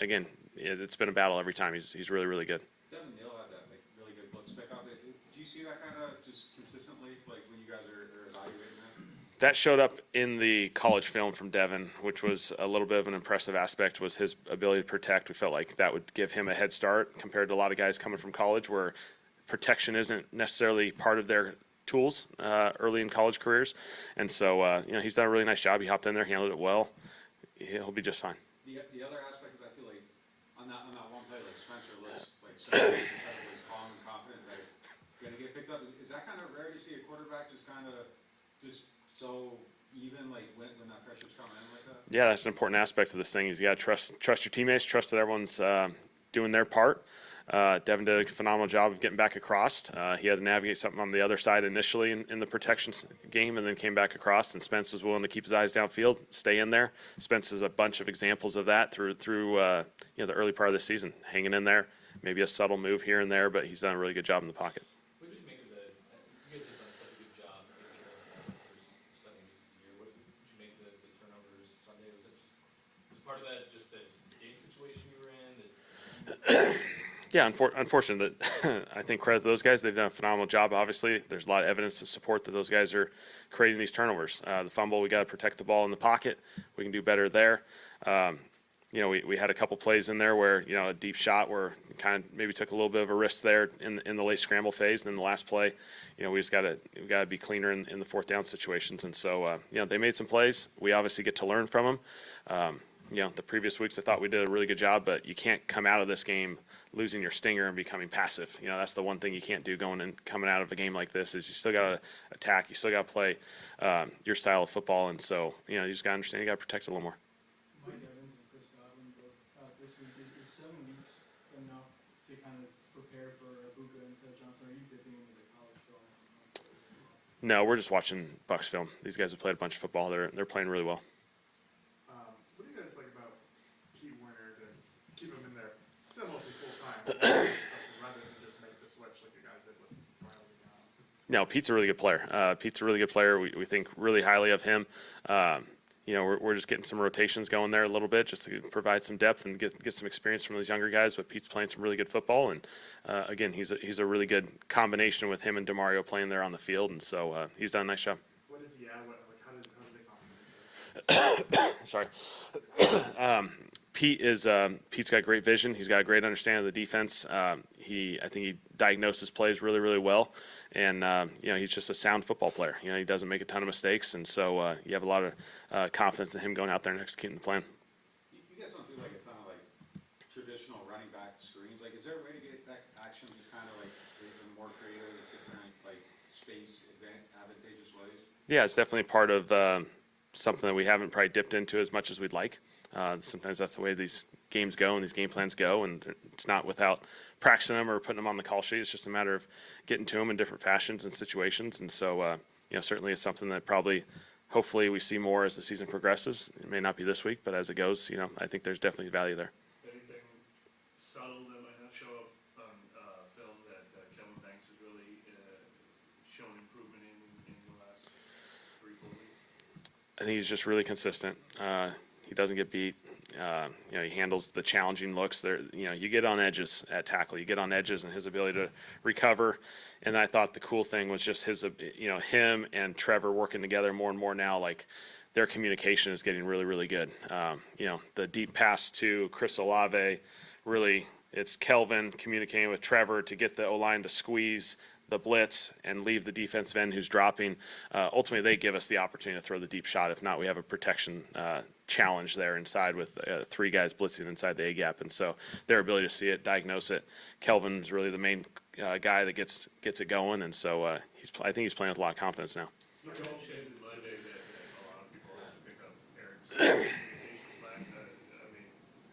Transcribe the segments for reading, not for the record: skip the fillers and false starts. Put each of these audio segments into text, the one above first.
again, it's been a battle every time. He's really, really good. Devin Neal had that like really good blitz pickup. Do you see that kind of just consistently, like when you guys are evaluating that? That showed up in the college film from Devin, which was a little bit of an impressive aspect, was his ability to protect. We felt like that would give him a head start compared to a lot of guys coming from college where protection isn't necessarily part of their tools early in college careers. And so, he's done a really nice job. He hopped in there, handled it well. He'll be just fine. The other aspect of that too, like on that one play, like Spencer looks like so incredibly calm and confident that it's going to get picked up. Is that kind of rare to see a quarterback just so even like when that pressure's coming in like that? Yeah, that's an important aspect of this thing. Is you got to trust your teammates, trust that everyone's doing their part. Devin did a phenomenal job of getting back across. He had to navigate something on the other side initially in the protection game, and then came back across. And Spence was willing to keep his eyes downfield, stay in there. Spence has a bunch of examples of that through the early part of the season, hanging in there. Maybe a subtle move here and there, but he's done a really good job in the pocket. What did you make of you guys have done such a good job taking care of the turnovers Sunday this year. What did you make of the turnovers Sunday? Was part of that just this game situation you were in? Yeah, unfortunate that I think credit to those guys. They've done a phenomenal job, obviously. There's a lot of evidence to support that those guys are creating these turnovers. The fumble, we got to protect the ball in the pocket. We can do better there. We had a couple plays in there where, a deep shot where we kind of maybe took a little bit of a risk there in the late scramble phase. And then the last play, we just got to be cleaner in the fourth down situations. And so, they made some plays. We obviously get to learn from them. The previous weeks I thought we did a really good job, but you can't come out of this game losing your stinger and becoming passive. That's the one thing you can't do coming out of a game like this is you still got to attack. You still got to play your style of football. And so, you just got to understand you got to protect it a little more. Mike Evans and Chris Godwin both out this week. Is 7 weeks enough to kind of prepare for Abuka and Seth Johnson? Are you dipping into the college film? No, we're just watching Bucs film. These guys have played a bunch of football. They're playing really well. What do you guys like about Pete Werner to keep him in there still mostly full time, rather than just make the switch like you guys did with Riley? No, Pete's a really good player. Pete's a really good player. We think really highly of him. We're just getting some rotations going there a little bit just to provide some depth and get some experience from those younger guys. But Pete's playing some really good football, and again, he's a really good combination with him and DeMario playing there on the field, and so he's done a nice job. What is he at? How did they compliment him? Sorry. Pete's got great vision. He's got a great understanding of the defense. I think he diagnoses plays really, really well. And, he's just a sound football player. He doesn't make a ton of mistakes. And so you have a lot of confidence in him going out there and executing the plan. You guys don't do like a ton of like traditional running back screens. Like, is there a way to get that action just kind of like in more creative, different like space advantageous ways? Yeah, it's definitely part of something that we haven't probably dipped into as much as we'd like. Sometimes that's the way these games go and these game plans go, and it's not without practicing them or putting them on the call sheet. It's just a matter of getting to them in different fashions and situations. And so, certainly it's something that hopefully we see more as the season progresses. It may not be this week, but as it goes, I think there's definitely value there. Anything subtle that might not show up on film that Kellen Banks has really shown improvement in the last 3-4 weeks? I think he's just really consistent. He doesn't get beat. He handles the challenging looks. You get on edges at tackle. You get on edges and his ability to recover. And I thought the cool thing was just him and Trevor working together more and more now. Like their communication is getting really, really good. The deep pass to Chris Olave, really, it's Kelvin communicating with Trevor to get the O-line to squeeze the blitz and leave the defensive end who's dropping. Ultimately, they give us the opportunity to throw the deep shot. If not, we have a protection challenge there inside with 3 guys blitzing inside the A-gap. And so their ability to see it, diagnose it. Kelvin's really the main guy that gets it going. And so I think he's playing with a lot of confidence now. You mentioned Monday that a lot of people have to pick up Eric's communication slack.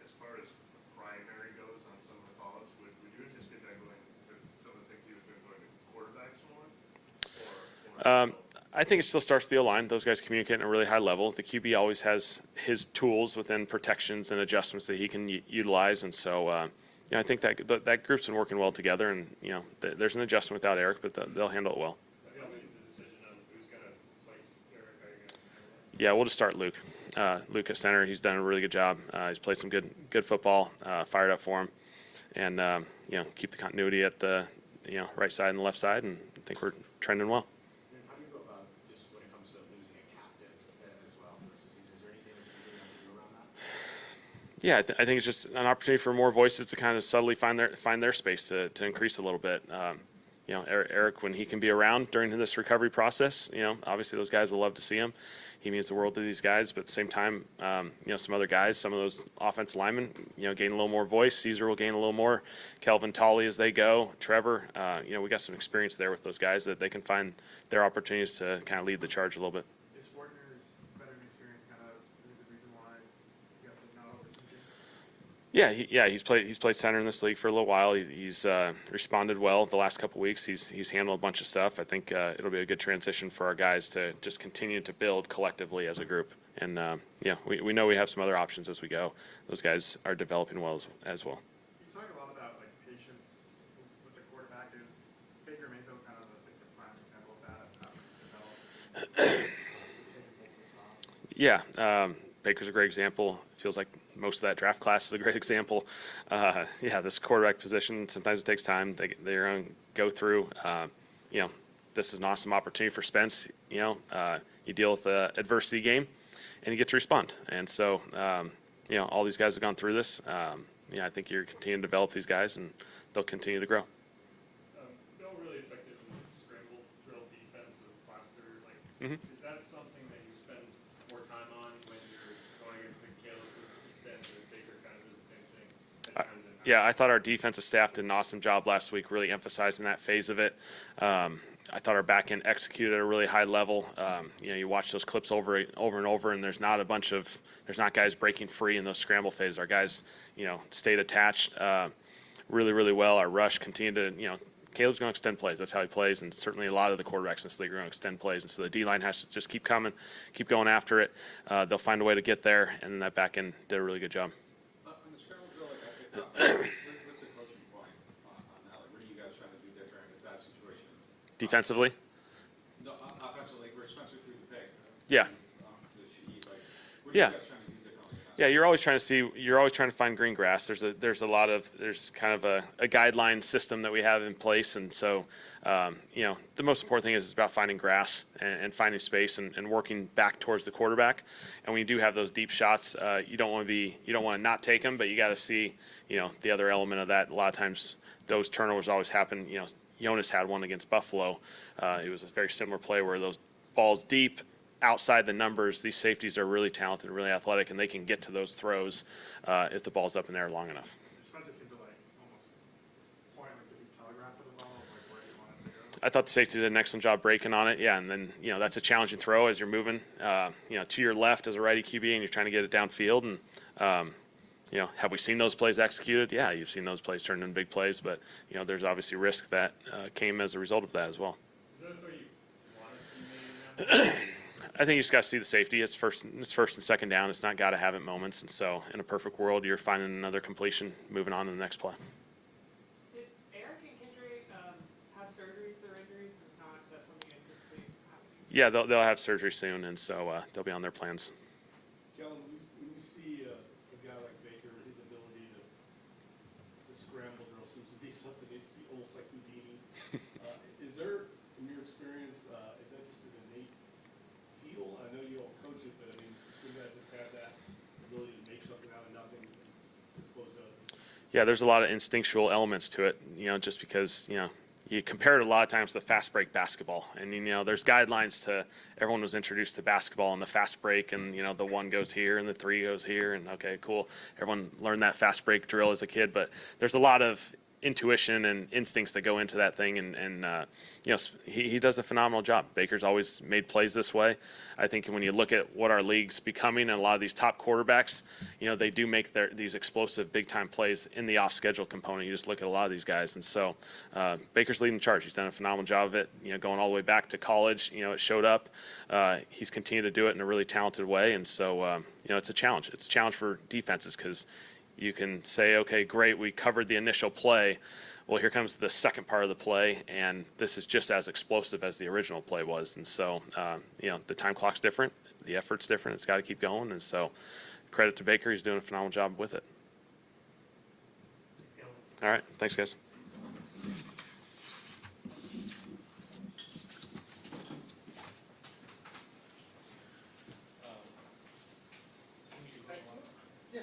As far as the primary goes on some of the calls, would you anticipate that going to some of the things he was doing going to quarterbacks more? I think it still starts with the O-line. Those guys communicate at a really high level. The QB always has his tools within protections and adjustments that he can utilize. And so, I think that group's been working well together. And, there's an adjustment without Eric, but they'll handle it well. Have y'all made the decision on who's going to place Eric? Yeah, we'll just start Luke. Luke at center, he's done a really good job. He's played some good football, fired up for him. And, keep the continuity at the, right side and the left side, and I think we're trending well. And how do you go about just when it comes to losing a captain as well versus season? Is there anything that you're doing to do around that? Yeah, I think it's just an opportunity for more voices to kind of subtly find their space to increase a little bit. Eric, when he can be around during this recovery process, obviously those guys will love to see him. He means the world to these guys, but at the same time, some other guys, some of those offensive linemen, gain a little more voice. Caesar will gain a little more. Kelvin, Tolley as they go. Trevor, we got some experience there with those guys that they can find their opportunities to kind of lead the charge a little bit. Is Fortner's veteran experience kind of the reason why you got to not over something? He's played center in this league for a little while. He's responded well the last couple weeks. He's handled a bunch of stuff. I think it'll be a good transition for our guys to just continue to build collectively as a group. And we know we have some other options as we go. Those guys are developing well as well. You talk a lot about like patience with the quarterback. Is Baker Mayfield kind of the prime example of that? How he's developed? Baker's a great example. It feels like most of that draft class is a great example. This quarterback position, sometimes it takes time. They're going to go through. This is an awesome opportunity for Spence. You deal with the adversity game, and you get to respond. And so, all these guys have gone through this. I think you're continuing to develop these guys, and they'll continue to grow. Bill really effective in scramble drill defense of Plaster. Mhm. Is that something that you spend more time on when you're going against the Caleb extent that Baker kind of does the same thing at times? I thought our defensive staff did an awesome job last week, really emphasizing that phase of it. I thought our back end executed at a really high level. You watch those clips over and over, and there's not guys breaking free in those scramble phases. Our guys, stayed attached really, really well. Our rush continued to, Caleb's going to extend plays. That's how he plays, and certainly a lot of the quarterbacks in this league are going to extend plays. And so the D-line has to just keep coming, keep going after it. They'll find a way to get there, and that back end did a really good job. On the scramble drill, what's the coaching point on that? Like, what are you guys trying to do different in that situation? Defensively? No, offensively, where Spencer threw the pick. Yeah. To Shaheed, what are you Yeah. guys trying to do different? Yeah, you're always trying to find green grass. There's kind of a guideline system that we have in place, and so the most important thing is it's about finding grass and finding space and working back towards the quarterback. And when you do have those deep shots, you don't want to not take them, but you got to see the other element of that. A lot of times those turnovers always happen. Jonas had one against Buffalo. It was a very similar play where those balls deep outside the numbers, these safeties are really talented, really athletic, and they can get to those throws if the ball's up in there long enough. Spencer seemed to almost point to be telegraphed with the ball, where he wanted to go. I thought the safety did an excellent job breaking on it. Yeah, and then that's a challenging throw as you're moving to your left as a righty QB and you're trying to get it downfield. And have we seen those plays executed? Yeah, you've seen those plays turned into big plays, but there's obviously risk that came as a result of that as well. Is that a throw you want to see made in that? I think you just got to see the safety. It's first and second down. It's not got to have it moments. And so in a perfect world, you're finding another completion, moving on to the next play. Did Eric and Kendrick have surgery for their injuries? If not, is that something you anticipate happening? Yeah, they'll have surgery soon, and so they'll be on their plans. Kellen, when you see a guy like Baker, his ability to scramble drill seems to be something it's almost like Houdini. Is there, in your experience, is that just an innate feel? I know you all coach it, but I mean, some guys just have that ability to make something out of nothing as opposed to others. Yeah, there's a lot of instinctual elements to it, just because, you compare it a lot of times to fast break basketball. And, there's guidelines to, everyone was introduced to basketball and the fast break and, the 1 goes here and the 3 goes here. And okay, cool. Everyone learned that fast break drill as a kid, but there's a lot of intuition and instincts that go into that thing. And he does a phenomenal job. Baker's always made plays this way. I think when you look at what our league's becoming and a lot of these top quarterbacks, they do make these explosive big time plays in the off schedule component. You just look at a lot of these guys. And so Baker's leading the charge. He's done a phenomenal job of it, going all the way back to college, it showed up. He's continued to do it in a really talented way. And so, it's a challenge. It's a challenge for defenses because you can say, okay, great, we covered the initial play. Well, here comes the second part of the play, and this is just as explosive as the original play was. And so, the time clock's different. the effort's different. It's got to keep going. And so credit to Baker. He's doing a phenomenal job with it. All right. Thanks, guys. Yeah.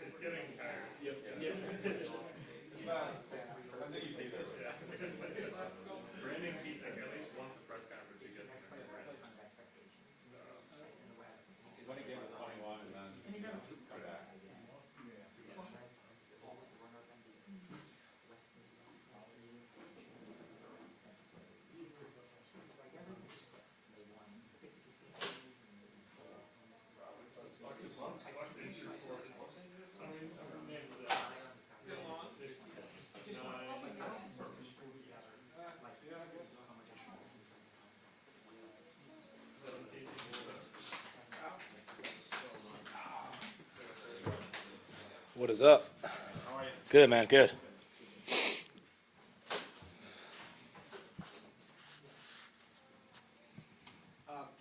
It's getting tired. Yep. I think you did this. Brandon keep, like, at least once a press conference, he gets in there, right? He's only gave it 21 and then, come back. What is up? Good, man. Good.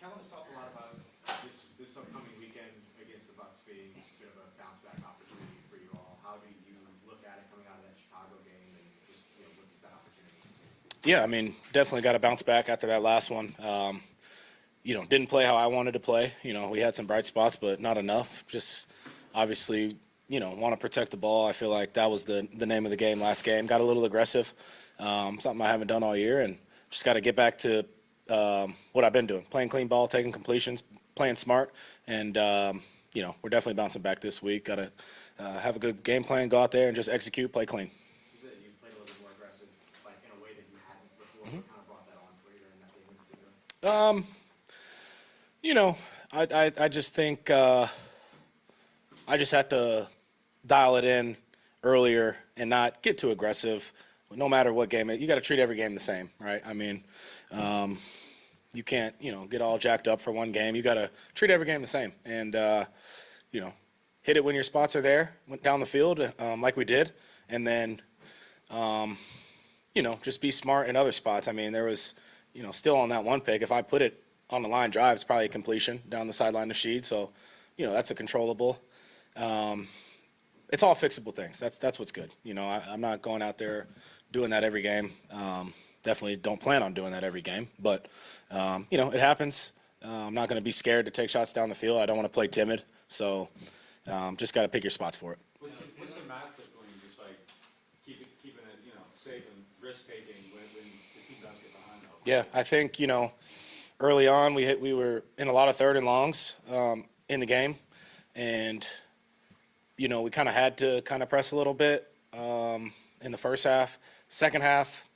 Kellen has talked a lot about this upcoming weekend against the Bucks being a bit of a bounce back opportunity for you all. How do you look at it coming out of that Chicago game and just, what does that opportunity mean? Yeah, I mean, definitely got to bounce back after that last one. Didn't play how I wanted to play. We had some bright spots, but not enough. Just obviously, want to protect the ball. I feel like that was the name of the game last game. Got a little aggressive, something I haven't done all year, and just got to get back to what I've been doing, playing clean ball, taking completions, playing smart, and, we're definitely bouncing back this week. Got to have a good game plan, go out there and just execute, play clean. You said you played a little bit more aggressive, like in a way that you hadn't before. What kind of brought that on for you in that game in particular? I just think I just had to dial it in earlier and not get too aggressive. No matter what game, you got to treat every game the same, right? I mean, you can't, get all jacked up for one game. You got to treat every game the same, and hit it when your spots are there, went down the field like we did, and then just be smart in other spots. I mean, there was, still on that one pick, if I put it on the line drive, it's probably a completion down the sideline to Sheed. So, that's a controllable. It's all fixable things. That's what's good. I'm not going out there doing that every game. Definitely don't plan on doing that every game, but it happens. I'm not going to be scared to take shots down the field. I don't want to play timid. So, just got to pick your spots for it. What's the math between just like keeping it, safe and risk taking when the team does get behind though? Yeah, I think, early on we were in a lot of third and longs in the game, and we kind of had to kind of press a little bit in the first half. Second half,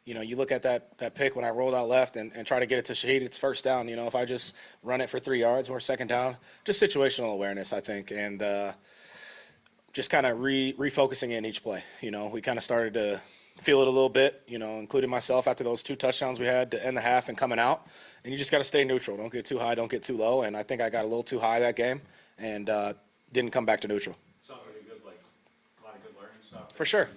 you look at that pick when I rolled out left and try to get it to Shaheed, it's first down. If I just run it for 3 yards, we're second down. Just situational awareness, I think, and just kind of refocusing in each play. We kind of started to feel it a little bit, including myself after those 2 touchdowns we had to end the half and coming out. And you just got to stay neutral. Don't get too high, don't get too low. And I think I got a little too high that game and didn't come back to neutral. Sounds like a lot of good learning stuff. For sure.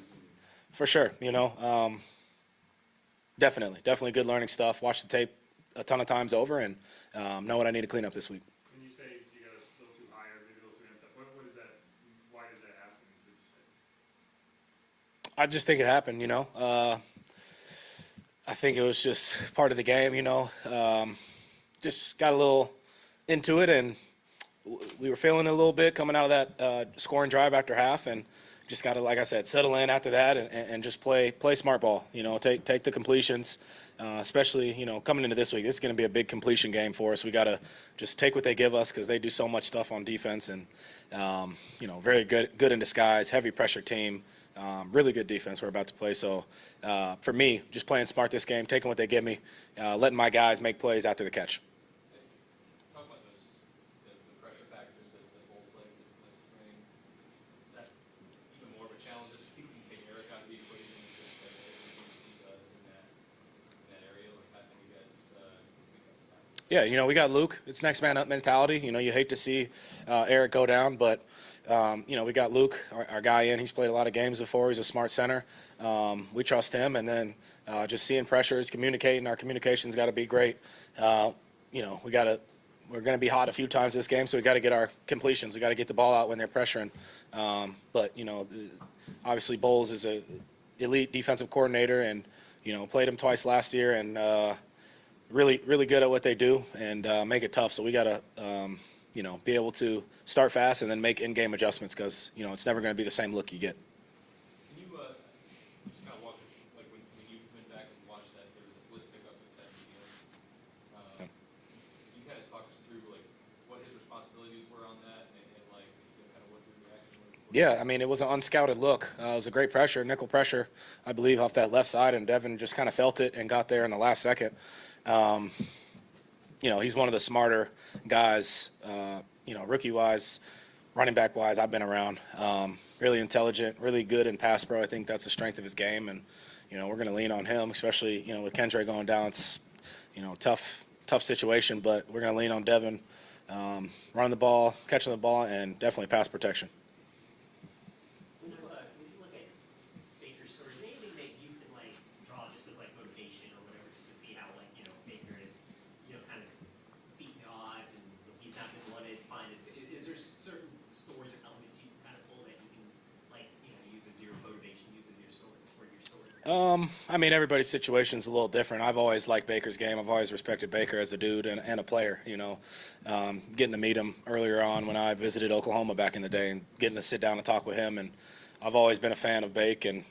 Definitely good learning stuff. Watch the tape a ton of times over and know what I need to clean up this week. When you say you got a little too high or maybe a little too amped up, what is that, why did that happen, would you say? I just think it happened, I think it was just part of the game, just got a little into it, and we were feeling it a little bit coming out of that scoring drive after half, and just got to, like I said, settle in after that and just play smart ball. You know, take the completions, especially, you know, coming into this week. This is going to be a big completion game for us. We got to just take what they give us because they do so much stuff on defense and, you know, very good in disguise, heavy pressure team, really good defense we're about to play. So for me, just playing smart this game, taking what they give me, letting my guys make plays after the catch. Talk about those, the pressure factors that Bulls like, that spring. Is that even more of a challenge this week? You take Eric out of the equation and just like everything he does in that area? Like, how can you guys pick up that? Yeah, you know, we got Luke. It's next man up mentality. You know, you hate to see Eric go down, but, you know, we got Luke, our guy in. He's played a lot of games before. He's a smart center. We trust him. And then just seeing pressures, communicating. Our communication's got to be great. You know, we're going to be hot a few times this game, so we got to get our completions. We got to get the ball out when they're pressuring. But, you know, obviously Bowles is a elite defensive coordinator and, you know, played him twice last year and really good at what they do and make it tough. So we got to, you know, be able to start fast and then make in-game adjustments because, you know, it's never going to be the same look you get. Can you just kind of walk us, like when you went back and watched that, there was a blitz pickup at that medium. Yeah. Can you kind of talk us through like what his responsibilities were on that and like you know, kind of what the reaction was? Yeah, I mean, it was an unscouted look. It was a great pressure, nickel pressure, I believe, off that left side, and Devin just kind of felt it and got there in the last second. You know, he's one of the smarter guys, you know, rookie-wise, running back-wise, I've been around. Really intelligent, really good in pass pro. I think that's the strength of his game, and, you know, we're going to lean on him, especially, you know, with Kendra going down. It's, you know, tough situation, but we're going to lean on Devin, running the ball, catching the ball, and definitely pass protection. When you look at Baker's story, is there anything that you can like draw just as like motivation or whatever, just to see how like you know Baker is, you know, kind of beating the odds and he's not been wanted. Fine. Is there certain stories or elements you can kind of pull that you can like you know use as your motivation, use as your story or your story? I mean, everybody's situation is a little different. I've always liked Baker's game. I've always respected Baker as a dude and a player, you know. Getting to meet him earlier on when I visited Oklahoma back in the day and getting to sit down and talk with him. And I've always been a fan of Bake and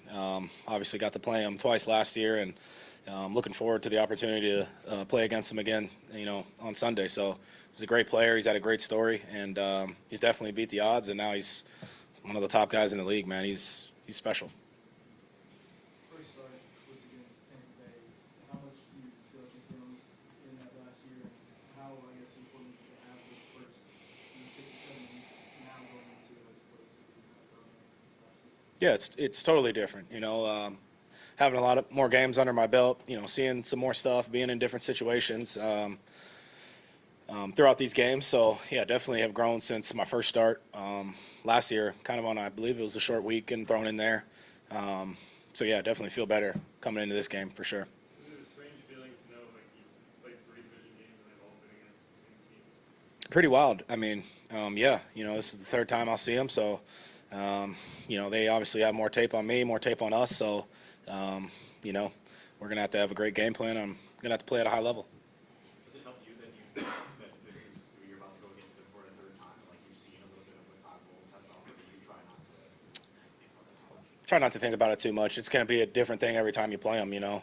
obviously got to play him twice last year and looking forward to the opportunity to play against him again, you know, on Sunday. So he's a great player. He's had a great story and he's definitely beat the odds. And now he's one of the top guys in the league, man. He's special. First start was against Tampa Bay. How much do you feel like you've grown in that last year? And how, I guess, important is it to have those first 6 or 7 weeks now going into it as opposed to kind of throwing it last week? Yeah, it's totally different. You know, having a lot of more games under my belt. You know, seeing some more stuff, being in different situations throughout these games. So yeah, definitely have grown since my first start last year. Kind of on, I believe it was a short week and thrown in there. So yeah, definitely feel better coming into this game for sure. Is it a strange feeling to know like you've played 3 division games and they've all been against the same team? Pretty wild. I mean, yeah, you know, this is the 3rd time I'll see them. So, you know, they obviously have more tape on me, more tape on us. So, you know, we're going to have a great game plan. I'm going to have to play at a high level. Does it help you that that this is who you're about to go against them for a third time? Like you've seen a little bit of what Todd Bowles has to offer, but you try not to think about that much. Try not to think about it too much. It's going to be a different thing every time you play them, you know.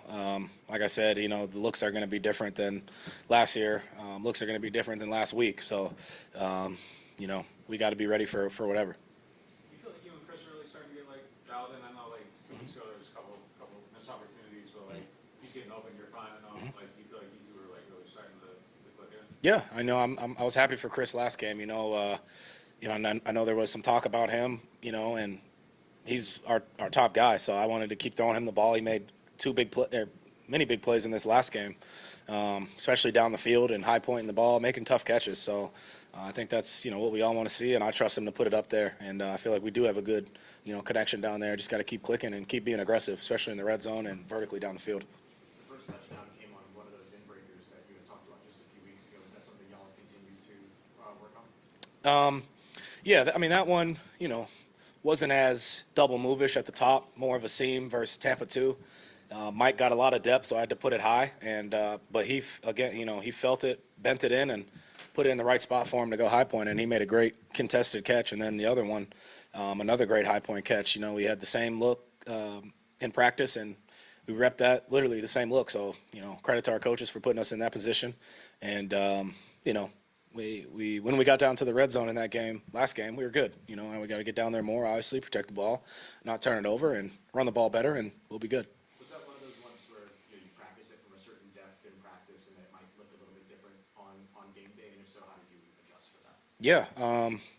Like I said, you know, the looks are going to be different than last year. Looks are going to be different than last week. So, you know, we got to be ready for whatever. You feel like you and Chris are really starting to get like dialed in? I know like 2 weeks ago there was a couple missed opportunities, but like he's getting open, you're fine. I know like you feel like you two are like really starting to click in. Yeah, I know. I was happy for Chris last game. You know, and I know there was some talk about him. You know, and he's our top guy. So I wanted to keep throwing him the ball. He made many big plays in this last game, especially down the field and high pointing the ball, making tough catches. So I think that's, you know, what we all want to see, and I trust him to put it up there. And I feel like we do have a good, you know, connection down there. Just got to keep clicking and keep being aggressive, especially in the red zone and vertically down the field. The first touchdown came on one of those inbreakers that you had talked about just a few weeks ago. Is that something y'all have continued to work on? Yeah, I mean, that one, you know, wasn't as double move-ish at the top, more of a seam versus Tampa 2. Mike got a lot of depth, so I had to put it high. And but he, again, you know, he felt it, bent it in, and put it in the right spot for him to go high point, and he made a great contested catch. And then the other one, Another great high point catch. You know, we had the same look in practice, and we repped that literally the same look. So, you know, credit to our coaches for putting us in that position. And, you know, we when we got down to the red zone in that game, last game, we were good. You know, and we got to get down there more, obviously, protect the ball, not turn it over, and run the ball better, and we'll be good. Was that one of those ones where you practice it from a certain depth in practice and it might look a little bit different on game day? And if so, how did you adjust for that? Yeah.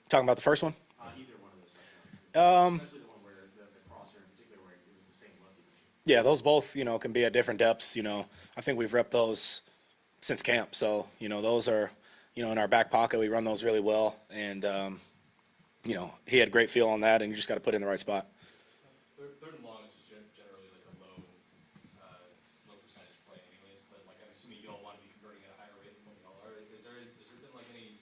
Talking about the first one? Either one of those touchdowns. Um, Especially the one where the crosser in particular, where it was the same look. Yeah, those both, you know, can be at different depths. You know, I think we've repped those since camp. So, you know, those are, you know, in our back pocket. We run those really well. And, you know, he had great feel on that, and you just got to put it in the right spot. Third and long is just generally like a low percentage play anyways, but like I'm assuming you all want to be converting at a higher rate than what y'all are. Has there been like any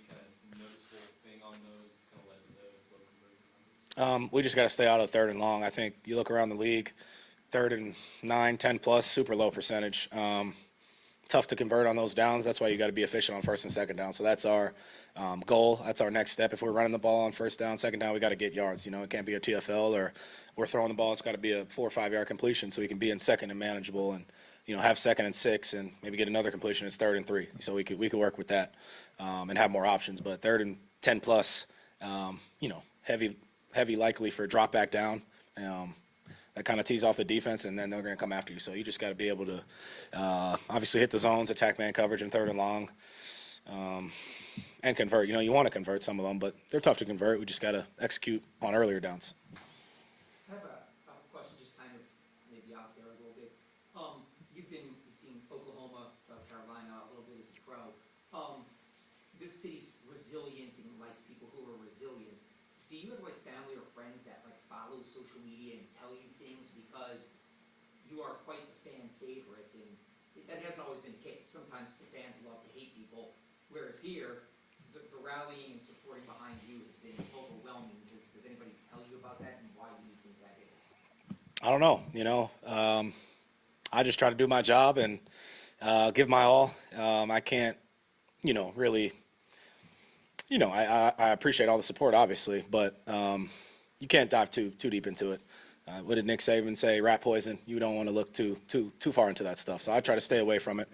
kind of noticeable thing on those that's kind of led to the low conversion numbers? We just got to stay out of third and long. I think you look around the league, 3rd and 9, 10 plus, super low percentage. Tough to convert on those downs. That's why you got to be efficient on 1st and 2nd down. So that's our goal. That's our next step. If we're running the ball on 1st down, 2nd down, we got to get yards. You know, it can't be a TFL or we're throwing the ball. It's got to be a 4 or 5 yard completion so we can be in 2nd and manageable, and you know, have 2nd and 6 and maybe get another completion. It's 3rd and 3. So we could work with that and have more options. But 3rd and 10 plus, you know, heavy likely for drop back down. That kind of tees off the defense, and then they're going to come after you. So you just got to be able to obviously hit the zones, attack man coverage in 3rd and long, and convert. You know, you want to convert some of them, but they're tough to convert. We just got to execute on earlier downs. I have a question, just kind of maybe out there a little bit. You've seen Oklahoma, South Carolina, a little bit as a pro. This city's resilient and likes people who are resilient. Do you have like family or friends that like follow social media and tell you things, because you are quite the fan favorite, and that hasn't always been the case. Sometimes the fans love to hate people, whereas here, the rallying and supporting behind you has been overwhelming. Does anybody tell you about that, and why do you think that is? I don't know. You know, I just try to do my job and give my all. I can't, you know, really. You know, I appreciate all the support, obviously, but you can't dive too deep into it. What did Nick Saban say? Rat poison. You don't want to look too far into that stuff. So I try to stay away from it.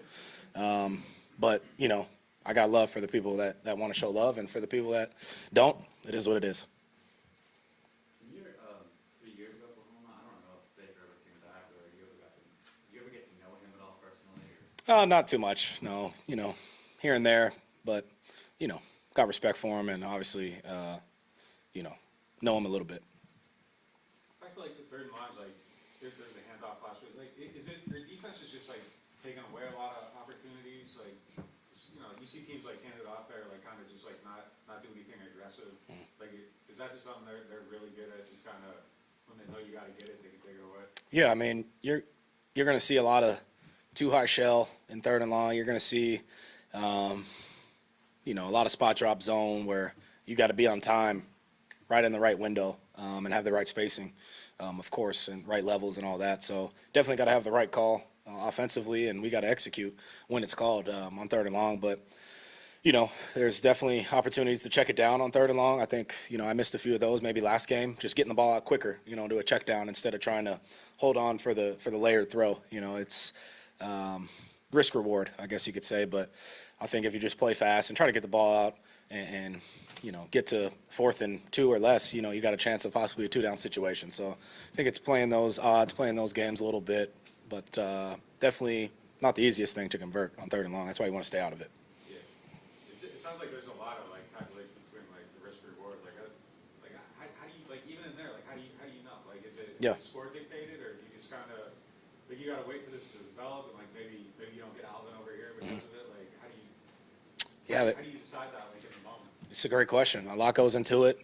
But you know, I got love for the people that want to show love, and for the people that don't, it is what it is. When you were 3 years ago, Oklahoma, I don't know if Baker ever came back, or did you ever get to know him at all personally? Or? Not too much. No, you know, here and there, but you know, got respect for him, and obviously, you know him a little bit. Back to like the 3rd and longs, like there's a handoff last week. Like, is it their defense is just like taking away a lot of opportunities? Like, you know, you see teams like hand it off there, like kind of just like not do anything aggressive. Like, is that just something they're really good at? Just kind of when they know you got to get it, they can take it away. Yeah, I mean, you're going to see a lot of too high shell in 3rd and long. You're going to see, you know, a lot of spot drop zone where you got to be on time, right in the right window, and have the right spacing, of course, and right levels and all that. So definitely got to have the right call offensively, and we got to execute when it's called on 3rd and long. But you know, there's definitely opportunities to check it down on 3rd and long. I think, you know, I missed a few of those maybe last game, just getting the ball out quicker, you know, to a check down instead of trying to hold on for the layered throw. You know, it's risk reward, I guess you could say. But I think if you just play fast and try to get the ball out and you know, get to 4th and 2 or less, you know, you got a chance of possibly a 2-down situation. So I think it's playing those odds, playing those games a little bit, but definitely not the easiest thing to convert on 3rd and long. That's why you want to stay out of it. Yeah, it sounds like there's a lot of like calculation between like the risk reward. Like how do you, like, even in there, like how do you know? Like, is it score dictated, or do you just kind of like you got to wait for this to develop, and like maybe you don't get Alvin over here because of it? Like how do you decide that, like, in the moment? It's a great question. A lot goes into it.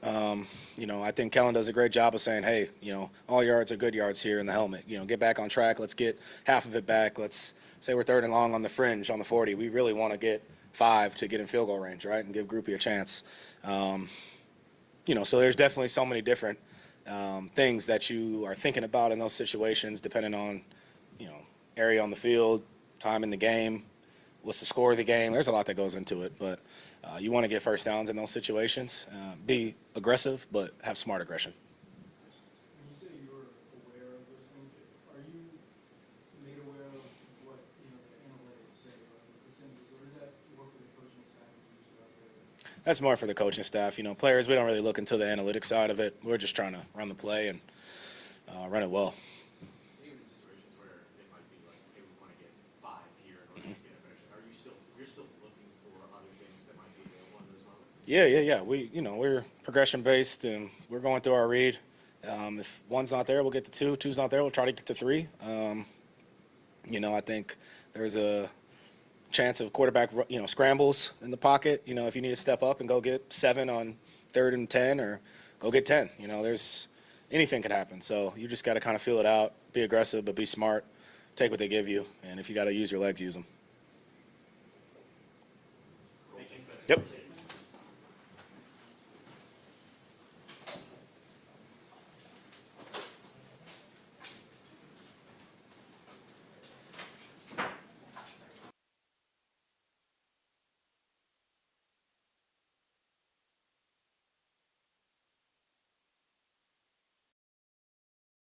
You know, I think Kellen does a great job of saying, hey, you know, all yards are good yards here in the helmet. You know, get back on track. Let's get half of it back. Let's say we're 3rd and long on the fringe on the 40. We really want to get 5 to get in field goal range, right, and give Groupie a chance. You know, so there's definitely so many different things that you are thinking about in those situations, depending on, you know, area on the field, time in the game, what's the score of the game. There's a lot that goes into it, but you want to get first downs in those situations. Be aggressive, but have smart aggression. When you say you were aware of those things, are you made aware of what, you know, the analytics say, or the percentages, or is that more for the coaching staff to use out there? That's more for the coaching staff. You know, players, we don't really look into the analytics side of it. We're just trying to run the play and run it well. Even in situations where it might be like, hey, we want to get 5 here in order to get a finish, you're still looking for other things that might be available in those moments? Yeah. We're progression based, and we're going through our read. If one's not there, we'll get to 2. 2's not there, we'll try to get to 3. I think there's a chance of quarterback, scrambles in the pocket. If you need to step up and go get 7 on 3rd and 10, or go get 10. There's anything could happen. So you just got to kind of feel it out, be aggressive, but be smart. Take what they give you, and if you got to use your legs, use them. Thank you. Yep.